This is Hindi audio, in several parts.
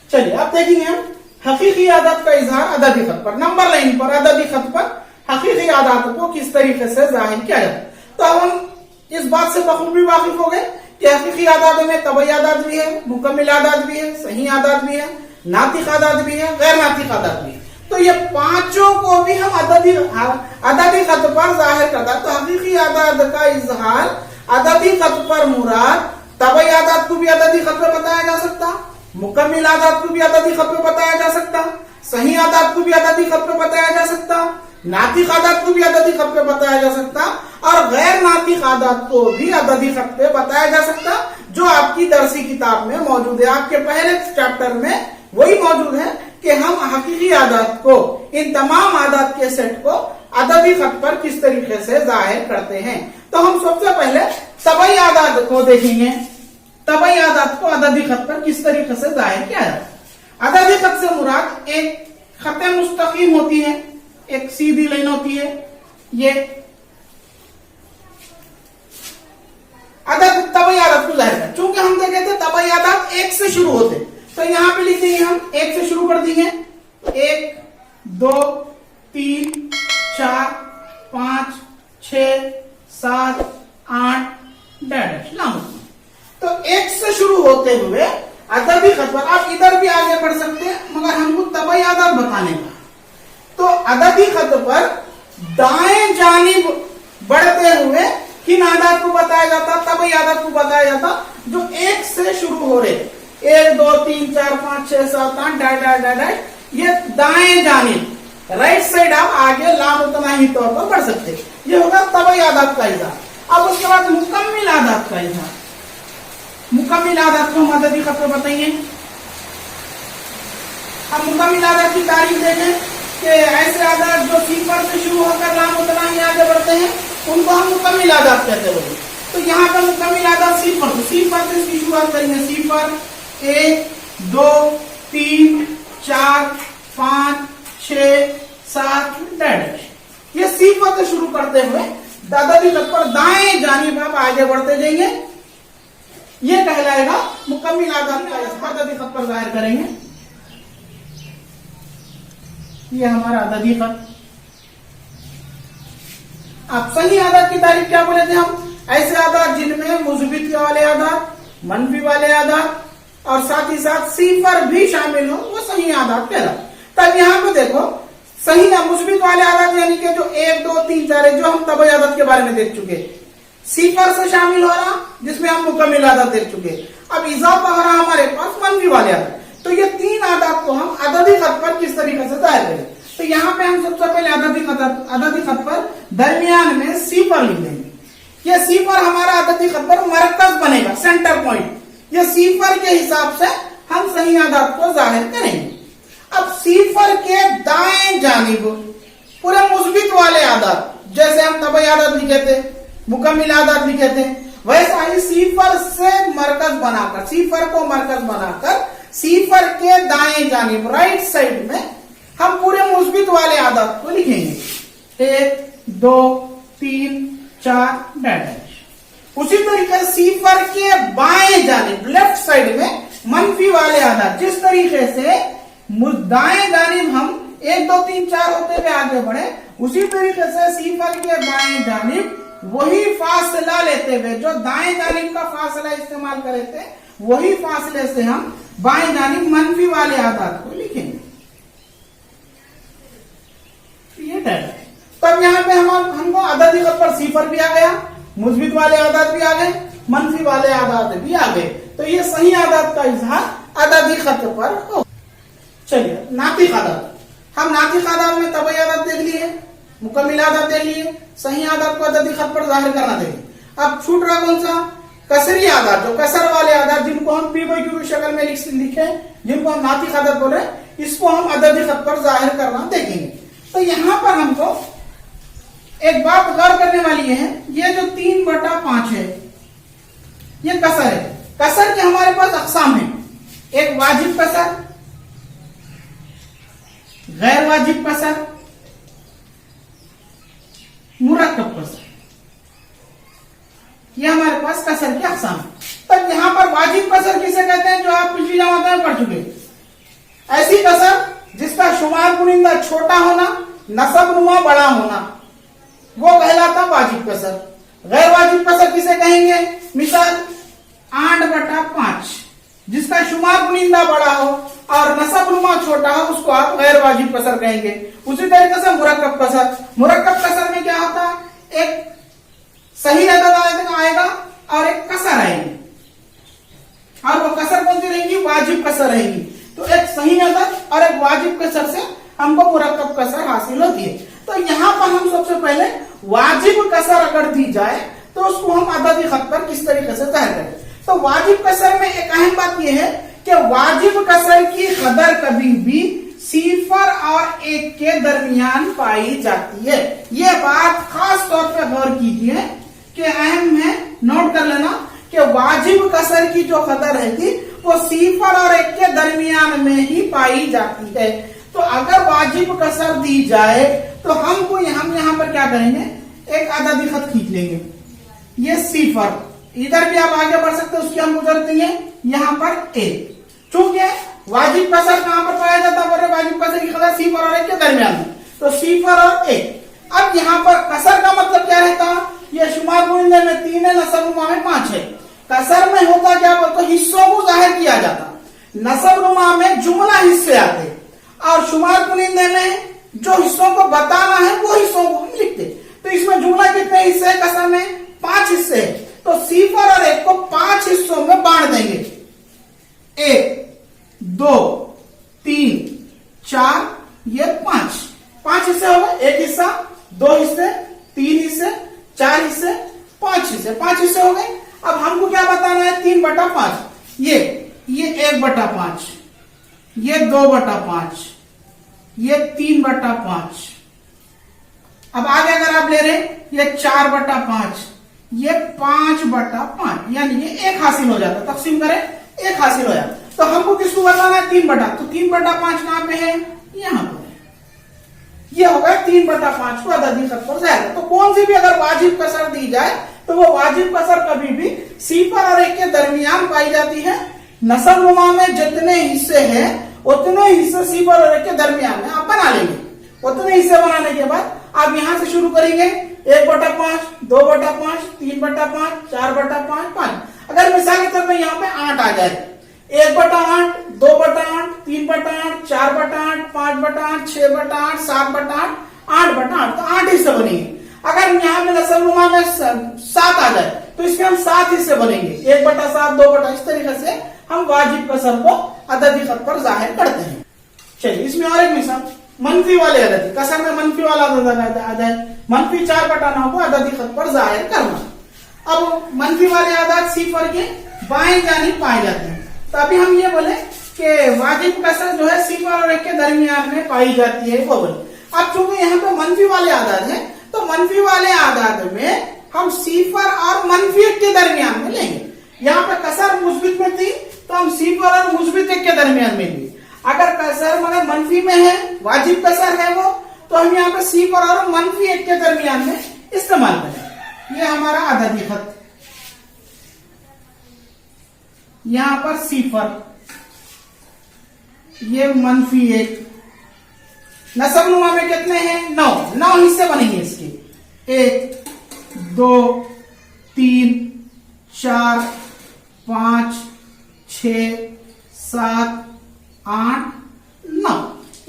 चलिए अब देखेंगे हम हकीकी आदात का इजहार अददी खत पर, नंबर लाइन पर अददी खत पर हकीकी आदात को किस तरीके से जाहिर किया जाए। तो अब हम इस बात से बखूबी वाकिफ हो गए कि हकीकी आदात में तबई आदात भी है, मुकम्मिल आदात भी है, सही आदात भी है, नातिक आदात भी है, गैर नातिक आदात भी है। तो ये पांचों को भी हम अददी खत पर जाहिर करता है। तो हकीकी आदात का इजहार अददी खत पर मुराद तबई आदात को भी अददी खत पर बताया जा सकता, मुकम्मिल आदात को भी अददी खत पर बताया जा सकता, सही आदात को भी अददी खत पर बताया जा सकता, नातिक आदात को भी अददी खत पे बताया जा सकता और गैर नातिक आदात को भी अददी खत पे बताया जा सकता, जो आपकी दरसी किताब में मौजूद है। आपके पहले चैप्टर में वही मौजूद है कि हम हकीकी आदात को, इन तमाम आदात के सेट को अददी खत पर किस तरीके से जाहिर करते हैं। तो हम सबसे पहले तबई आदात को देखेंगे, तबई आदात को अददी खत पर किस तरीके से जाहिर किया जाए। अददी खत से मुराद एक खत मुस्तकीम होती है, एक सीधी लाइन होती है, ये अदद तबई आदात को जाहिर कर। चूंकि हम देखे थे तबई आदात एक से शुरू होते, तो यहां पे लिख देंगे हम एक से शुरू कर देंगे, 1 2 3 4 5 6 7 8 डैश लाम। तो एक से शुरू होते हुए अददी खत पर आप इधर भी आगे बढ़ सकते हैं, मगर हमको तबई आदात बताने का। तो अददी खत पर दाएं जानिब बढ़ते हुए किन आदात को बताया जाता, तबई आदात को बताया जाता जो एक से शुरू हो रहे, 1 2 3 4 5 6 7 8 डैश, ये दाएं जानिब राइट साइड आप आगे लामुतनाही तौर पर बढ़ सकते। ये होगा तबई आदात का इजहार। अब उसके बाद मुकम्मिल आदात का इजहार। मुकम्मिल आदात को हम अददी खत पर बताएंगे। अब मुकम्मिल आदात की तारीफ देखें कि ऐसे आदात जो सिफर से शुरू होकर लामुतनाही आगे बढ़ते हैं उनको हम मुकम्मिल आदात कहते हैं। तो यहाँ पर मुकम्मिल आदात सिफर से इसकी शुरुआत करेंगे। सिफर 1 2 3 4 5 6 7 डैश, ये सिफर से शुरू करते हुए अददी खत पर दाएं जानिब आप आगे बढ़ते जाएंगे, ये कहलाएगा मुकम्मिल आदात का इजहार। अददी खत पर जाहिर करेंगे। ये हमारा अददी खत। अब सही आदात की तारीफ क्या बोले थे हम? ऐसे आदात जिनमें मुस्बित वाले आदात, मनफी वाले आदात और साथ ही साथ सिफर भी शामिल हो, वो सही आदात कहलाते। तब यहाँ पे देखो सही मुस्बित वाले आदात यानी कि जो 1 2 3 4 है, जो हम तबई आदात के बारे में देख चुके, सिफर से शामिल हो रहा जिसमें हम मुकम्मिल आदात देख चुके। अब इजाफा हो रहा हमारे पास मनफी वाले आदात। तो ये तीन आदात को हम अददी खत पर किस तरीके से जाहिर करें। तो यहाँ पे हम सबसे पहले अददी खत पर दरमियान में सिफर लिख देंगे। ये सिफर हमारा अददी खत पर मरकज बनेगा, सेंटर पॉइंट। ये सिफर के हिसाब से हम सही आदात को जाहिर करेंगे। अब सिफर के दाएं जानिब पूरे मुस्बित वाले आदात, जैसे हम तबई आदात लिखे थे, मुकम्मिल आदात लिखे थे, वैसा ही सिफर से मरकज बनाकर, सिफर को मरकज बनाकर सिफर के दाएं जानिब राइट साइड में हम पूरे मुस्बित वाले आदात को लिखेंगे। 1 2 3 4 डैश। उसी तरीके सिफर के बाएं जानिब लेफ्ट साइड में मनफी वाले आदात, जिस तरीके से दाएं जानिब हम 1 2 3 4 होते हुए आगे बढ़े, उसी तरीके से सिफर के बाएं जानिब वही फासला लेते हुए, जो दाएं जानिब का फासला इस्तेमाल करे थे, वही फासले से हम बाएं जानिब मनफी वाले आदात को लिखेंगे। ये तब यहाँ पे हमको अददी खत पर सिफर भी आ गया, मुस्बित वाले आदात भी आ गए, मनफी वाले आदात भी आ गए। तो ये सही आदात का इजहार अददी खत पर हो। चलिए नातिक आदात। हम नातिक आदात में तबई आदात देख लिए, मुकम्मिल आदात देख लिए, सही आदात को अददी खत पर जाहिर करना देखें। अब छूट रहा कौन सा? कसरी आदात, जो कसर वाले आदात, जिनको हम पी बाई क्यू की शक्ल में लिखे, जिनको हम नातिक आदात बोले, इसको हम अददी खत पर जाहिर करना देखेंगे। तो यहां पर हमको एक बात गौर करने वाली है, ये जो 3/5 है, ये कसर है। कसर के हमारे पास अकसाम है, एक वाजिब कसर, गैर वाजिब कसर, मुरक्कब कसर, ये हमारे पास कसर के अकसाम है। तब यहां पर वाजिब कसर किसे कहते हैं, जो आप पिछली जमात में पढ़ चुके। ऐसी कसर जिसका शुमार कुनिंदा छोटा होना, नसब नुमा बड़ा होना, वो कहलाता वाजिब कसर। गैर वाजिब कसर किसे कहेंगे? मिसाल 8/5, जिसका शुमार कुनिंदा बड़ा हो और नसब नुमा छोटा हो, उसको आप गैर वाजिब कसर कहेंगे। उसी तरीके से मुरक्कब कसर, मुरक्कब कसर में क्या होता है? एक सही अदद आएगा और एक कसर आएगी, और वो कसर कौन सी रहेगी? वाजिब कसर रहेगी। तो एक सही अदद और एक वाजिब कसर से हमको मुरक्कब कसर हासिल होती है। तो यहाँ पर हम सबसे पहले वाजिब कसर अगर दी जाए तो उसको हम अददी खत पर किस तरीके से जाहिर करें। तो वाजिब कसर में एक अहम बात यह है कि वाजिब कसर की कदर कभी भी 0 और 1 के दरमियान पाई जाती है। यह बात खास तौर पर गौर कीजिए कि अहम है, नोट कर लेना कि वाजिब कसर की जो कदर है थी वो 0 और 1 के दरमियान में ही पाई जाती है। तो अगर वाजिब कसर दी जाए तो हम यहाँ पर क्या करेंगे? एक अददी खत खींच लेंगे। ये 0, इधर भी आप आगे बढ़ सकते हैं, उसकी हम गुजर देंगे यहाँ पर 1। चूंकि वाजिब कसर कहां पर पाया जाता है? वाजिब कसर की कदर 0 और 1 के दरमियान में, तो 0 और 1। अब यहाँ पर कसर का मतलब क्या रहता? ये शुमार कुनिंदे में 3 है, नसब नुमा में 5 है। कसर में होता क्या? बोलते हिस्सों को जाहिर किया जाता। नसब नुमा में जुमला हिस्से आते और शुमार कुनिंदे में जो हिस्सों को बताना है वो हिस्सों को हम लिखते। तो इसमें जुमला कितने हिस्से है? कसर में 5 हिस्से। तो 0 और 1 को 5 हिस्सों में बांट देंगे। 1, 2, 3, 4, ये 5 हिस्से हो गए। 1 हिस्सा, 2 हिस्से, 3 हिस्से, 4 हिस्से, 5 हिस्से, 5 हिस्से हो गए। अब हमको क्या बताना है? 3/5। ये 1/5, ये 2/5, ये 3/5। अब आगे अगर आप ले रहे ये 4/5, ये 5/5, यानी ये 1 हासिल हो जाता। तकसीम करें 1 हासिल हो जाता। तो हमको किसको बताना है? 3/5। तो 3/5 कहां पे है? यहां पर है। ये होगा 3/5 को अददी खत पर जाएगा। तो कौन सी भी अगर वाजिब कसर दी जाए तो वो वाजिब कसर कभी भी 0 और 1 के दरमियान पाई जाती है। नसब नुमा में जितने हिस्से हैं उतने हिस्से 0 और 1 के दरमियान में आप बना लेंगे। उतने हिस्से बनाने के बाद आप यहां से शुरू करेंगे 1/5, 2/5, 3/5, 4/5, 5। अगर मिसाल के तौर पर यहाँ पे 8 आ जाए, 1/8, 2/8, 3/8, 4/8, 5/8, 6/8, 7/8, 8/8, तो 8 हिस्से बनेंगे। अगर यहाँ पे नसब नुमा में 7 आ जाए तो इसके हम 7 हिस्से बनेंगे। 1/7, 2/8, इस तरीके से हम वाजिब कसर को अददी खत पर जाहिर करते हैं। चलिए इसमें और एक मिसाल, मनफी वाले अददी कसर में मनफी वाला अदद आ जाए। मनफी 4/9 को अददी खत पर जाहिर करना। अब मनफी वाले अदद 0 के बाएं जानिब पाए जाते हैं। तो अभी हम ये बोले कि वाजिब कसर जो है 0 और 1 के दरमियान में पाई जाती है, वो बोले। अब चूंकि यहाँ पे मनफी वाले आदाद है तो मनफी वाले आदाद में हम 0 और -1 के दरमियान में लेंगे। यहाँ पे कसर मुस्बित में थी तो हम 0 और -1 के दरमियान में लेंगे। अगर कसर मगर मनफी में है, वाजिब कसर है वो, तो हम यहाँ पे 0 और -1 के दरमियान में इस्तेमाल करें। ये हमारा अददी खत, यहां पर 0, ये -1। नसब नुमा में कितने हैं? 9 हिस्से बनेंगे इसके। 1, 2, 3, 4, 5, 6, 7, 8, 9,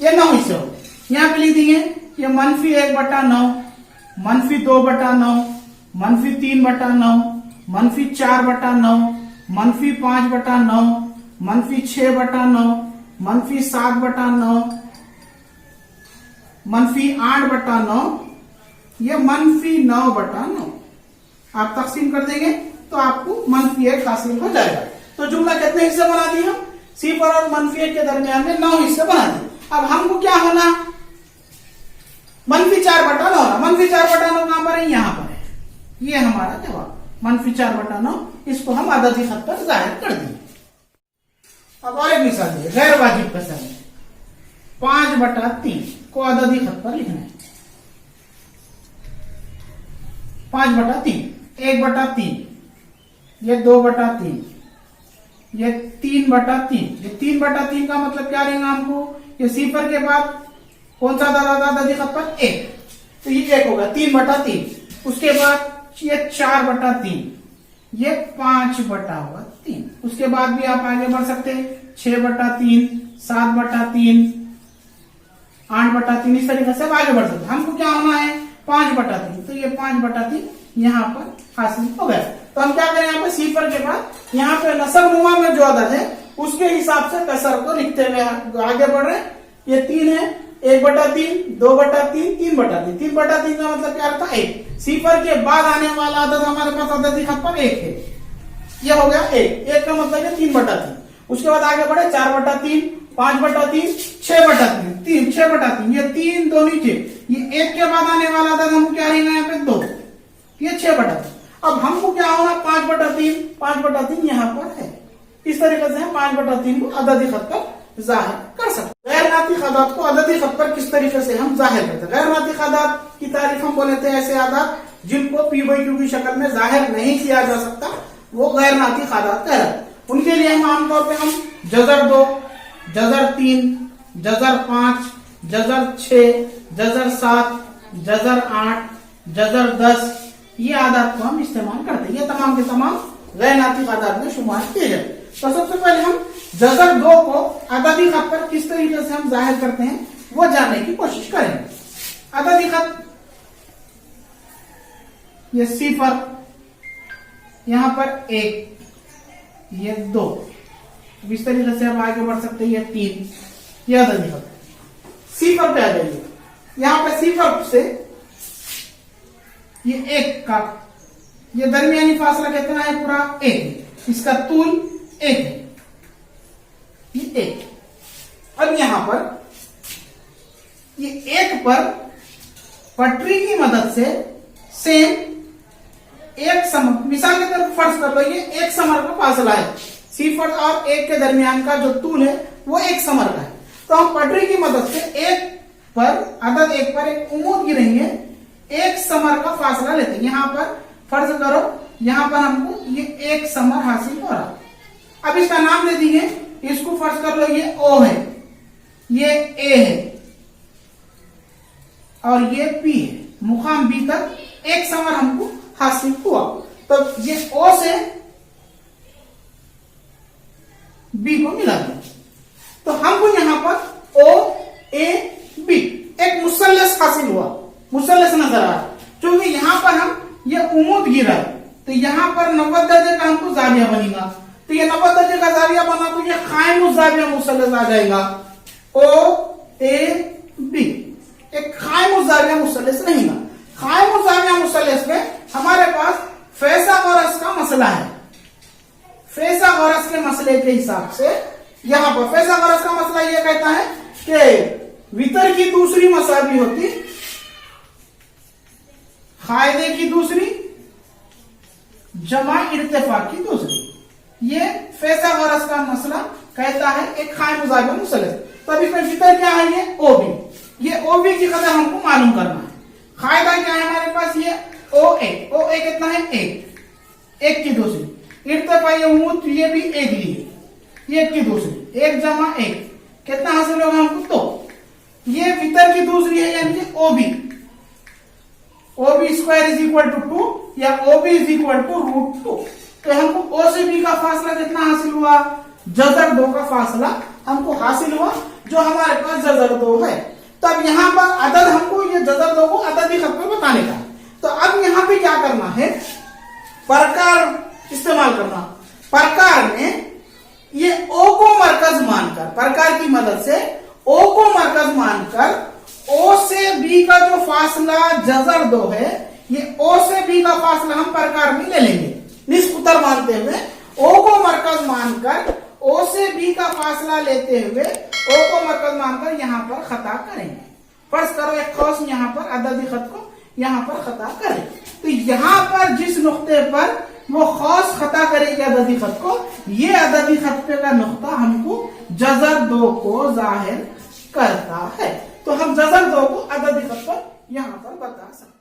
ये 9 हिस्से हो गए। यहां पे लिख दिए ये -1/9, -2/9, -3/9, -4/9, -5/9, -6/9, -7/9, -8/9, ये -9/9। आप तकसीम कर देंगे तो आपको -1 हासिल हो जाएगा। तो जुमला कितने हिस्से बना दिए हम? 0 और -1 के दरमियान में 9 हिस्से बना दिए। अब हमको क्या होना? -4/9 होना। -4/9 कहां पर है? यहां पर है। ये हमारा जवाब -4/9। इसको हम अददी खत पर जाहिर कर दिए। अब और एक मिसाल दिए गैर वाजिब कसर में 5/3 को अददी खत पर लिखना है। 5/3, 1/3, ये 2/3, ये 3/3। ये 3/3 का मतलब क्या रहेगा हमको? ये सिफर के बाद कौन सा अदद आता अददी खत पर? 1, तो ये 1 होगा 3/3। उसके बाद ये 4/3, ये 5/3। उसके बाद भी आप आगे बढ़ सकते हैं 6/3, 7/3, 8/3, इस तरीके से आप आगे बढ़ सकते हैं। हमको क्या होना है? 5/3, तो ये 5/3 यहाँ पर हासिल हो गया। तो हम क्या करें यहाँ पे सिफर के बाद यहाँ पे नसब नुमा में जो अदद है उसके हिसाब से कसर को लिखते हुए आगे बढ़ रहे हैं। ये 3 है, 1/3, 2/3, 3/3। 3/3 का मतलब क्या था? 1। सिफर के बाद आने वाला अदद हमारे पास अददी खत पर 1 है, ये हो गया 1। 1 का मतलब है 3/3। उसके बाद आगे बढ़े 4/3, 5/3, 6/3, 6/3, ये 3 2 नीचे, ये 1 के बाद आने वाला अदद हमको क्या रहेगा यहाँ पे? 2, ये 6/3। अब हमको क्या होगा? 5/3 यहाँ पर है। इस तरीके से हम 5/3 को अददी खत पर जाहिर कर सकते हैं। गैर नातिक अदद को अददी खत पर किस तरीके से हम जाहिर करते हैं? गैर नातिक अदद की तारीफ हम बोले थे ऐसे अदद जिनको P/Q की शक्ल में जाहिर नहीं किया जा सकता, वो गैर नातिक अदद कहलाते। उनके लिए हम आमतौर पर हम जजर 2, जजर 3, जजर 5, जजर 6, जजर 7, जजर 8, जजर 10, ये आदात को हम इस्तेमाल करते हैं। ये तमाम के तमाम गैर नातिक आदात में शुमार किए जाते। तो सबसे पहले हम जजर 2 को अददी खत पर किस तरीके से हम जाहिर करते हैं वो जानने की कोशिश करेंगे। अददी खत, ये सिफर, यहां पर 1, ये 2, इस तरीके से हम आगे बढ़ सकते हैं। ये 3, ये अददी खत। सिफर पे आ जाइए, यहां पे सिफर से ये 1 का ये दरमियानी फासला कितना है? पूरा 1। इसका तूल 1 है, ये 1। अब यहां पर ये 1 पर पटरी की मदद से सेम एक समर, मिसाल के तौर पर फर्ज कर लो ये 1 समर का फासला है। सिफर और 1 के दरमियान का जो तूल है वो 1 समर का है। तो हम पटरी की मदद से 1 पर अदद 1 पर एक उम्मूद गिरेंगे, 1 समर का फासला लेते हैं। यहां पर फर्ज करो यहां पर हमको ये 1 समर हासिल हो रहा। अब इसका नाम दे दिए, इसको फर्ज कर लो ये O है, ये A है और ये P है। मुकाम B तक 1 समर हमको हासिल हुआ। तो ये O से B को मिला दिया, तो हमको यहां पर O A B एक मुसल्लस हासिल हुआ, मुसल्लस नजर आ रहा। क्योंकि यहां पर हम ये उम्मूद गिरा तो यहां पर 90 दर्जे का हमको जाविया बनेगा। तो ये 90 दर्जे का जाविया बना तो ये कायम जाविया मुसल्लस आ जाएगा। O A B एक कायम जाविया मुसल्लस रहेगा। कायम जाविया मुसल्लस में हमारे पास फैसागोरस का मसला है। फैसागोरस के मसले के हिसाब से यहां पर फैसागोरस का मसला यह कहता है कि वितर की दूसरी मसावी होती, कायदे की दूसरी, जमा इर्तिफाक की दूसरी। ये फैसागोरस का मसला कहता है एक कायम जाविया मुसल्लस। तो अब इसमें वितर क्या है? ये OB। ये OB की कदर हमको मालूम करना है। कायदा क्या है हमारे पास? ये OA। OA कितना है? 1 की दूसरी। इर्तिफा ये उम्मूद, ये भी 1 ली, ये 1 की दूसरी, 1 जमा 1 कितना हासिल होगा हमको? 2। ये वितर की दूसरी है यानी कि OB। OB square is equal to 2 या OB इज इक्वल टू √2। तो हमको O से B का फासला कितना हासिल हुआ? जजर 2 का फासला हमको हासिल हुआ, जो हमारे पास जजर 2 है। तो अब यहां पर अदद हमको ये जजर 2 को अददी खत में बताने का। तो अब यहां पे क्या करना है? प्रकार इस्तेमाल करना। प्रकार में ये O को मरकज मानकर, प्रकार की मदद से O को मरकज मानकर O से B का जो फासला जजर 2 है, ये O से B का फासला हम प्रकार में ले लेंगे निस्कुतर मानते हुए। O को मरकज मानकर O से B का फासला लेते हुए O को मरकज मानकर यहां पर खता करेंगे। फर्ज करो एक खौस यहां पर अददी खत को यहां पर खता करें, तो यहां पर जिस नुक्ते पर वो खौस खता करेगी अददी खत को, ये अददी खत पे का नुक्ता हमको जजर 2 को जाहिर करता है। तो हम जजर 2 को अददी खत पर यहां पर बता सकते हैं।